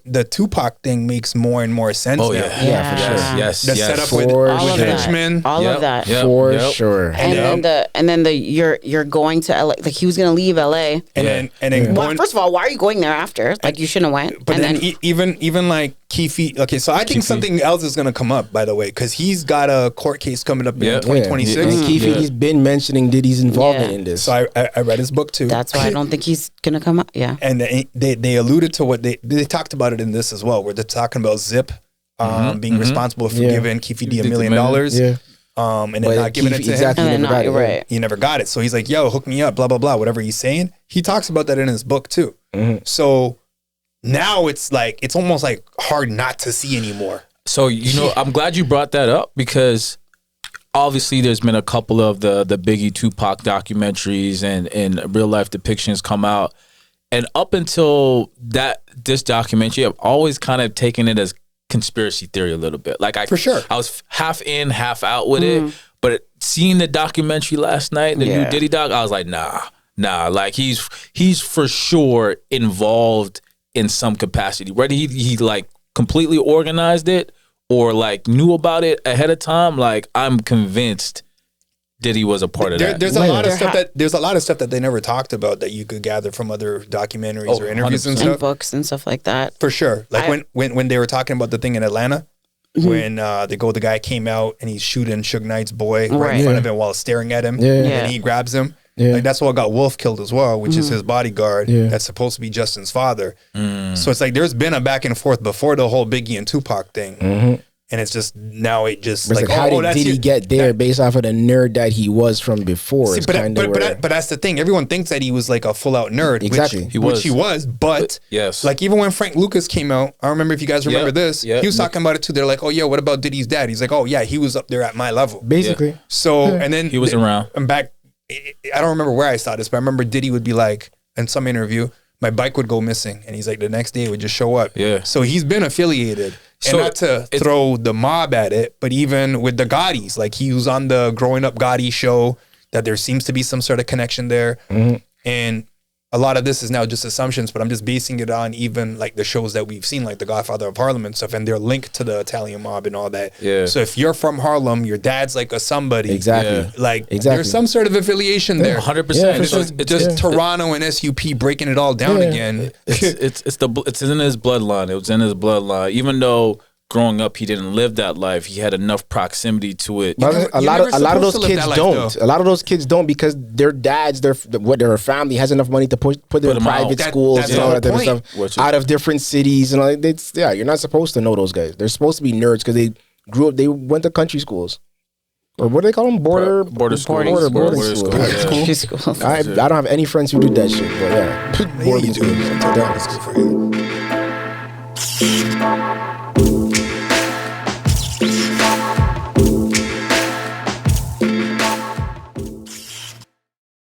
the Tupac thing makes more and more sense now. Yeah, for sure. Yes. The setup with Richmond. All of that. For sure. And then you're going to LA. Like he was going to leave LA. And then well, first of all, why are you going there after? Like you shouldn't have went. But then even like Keefe. Okay, so I think something else is going to come up, by the way, because he's got a court case coming up in 2026. And Keefe, he's been mentioning Diddy's involvement in this. So I read his book too. That's why I don't think he's going to come up. Yeah. And they alluded to what they talked about it in this as well, where they're talking about Zip being responsible for giving Keefe D $1 million. And then not giving it to him. And then right. He never got it. So he's like, yo, hook me up, blah, blah, blah, whatever he's saying. He talks about that in his book too. So now it's like, it's almost like hard not to see anymore. So, I'm glad you brought that up because obviously there's been a couple of the Biggie Tupac documentaries and real life depictions come out. And up until this documentary, I've always kind of taken it as conspiracy theory a little bit. Like for sure. I was half in, half out with it. But seeing the documentary last night, the new Diddy doc, I was like, nah. Like he's for sure involved in some capacity. Whether he like completely organized it or like knew about it ahead of time, like I'm convinced Diddy was a part of that. There's a lot of stuff that they never talked about that you could gather from other documentaries or interviews 100%. And stuff. And books and stuff like that. For sure. Like when they were talking about the thing in Atlanta, when the guy came out and he's shooting Suge Knight's boy right in front of him while staring at him, and he grabs him. Like that's what got Wolf killed as well, which is his bodyguard. That's supposed to be Justin's father. So it's like there's been a back and forth before the whole Biggie and Tupac thing. And it's just now it just like how did Diddy get there based off of the nerd that he was from before? See, but that's the thing. Everyone thinks that he was like a full out nerd. Exactly, which he was. But like even when Frank Lucas came out, I remember if you guys remember this, he was talking about it too. They're like, oh yeah, what about Diddy's dad? He's like, oh yeah, he was up there at my level, basically. So and then he was around. I'm back. I don't remember where I saw this, but I remember Diddy would be like in some interview, my bike would go missing, and he's like the next day it would just show up. So he's been affiliated. And not to throw the mob at it, but even with the Gottis, like he was on the Growing Up Gotti show, that there seems to be some sort of connection there. And a lot of this is now just assumptions, but I'm just basing it on even like the shows that we've seen, like The Godfather of Harlem and stuff, and they're linked to the Italian mob and all that. So if you're from Harlem, your dad's like a somebody. There's some sort of affiliation there. 100%. It's just Toronto and SUP breaking it all down again. It's in his bloodline. It was in his bloodline. Even though growing up he didn't live that life, he had enough proximity to it. But a lot of those kids don't. A lot of those kids don't because their dads, their family has enough money to put them in private schools and all that different stuff out of different cities and all that. You're not supposed to know those guys. They're supposed to be nerds because they grew up. They went to country schools. Or what do they call them? Border schools. Boarding schools. I don't have any friends who did that shit. But boarding schools.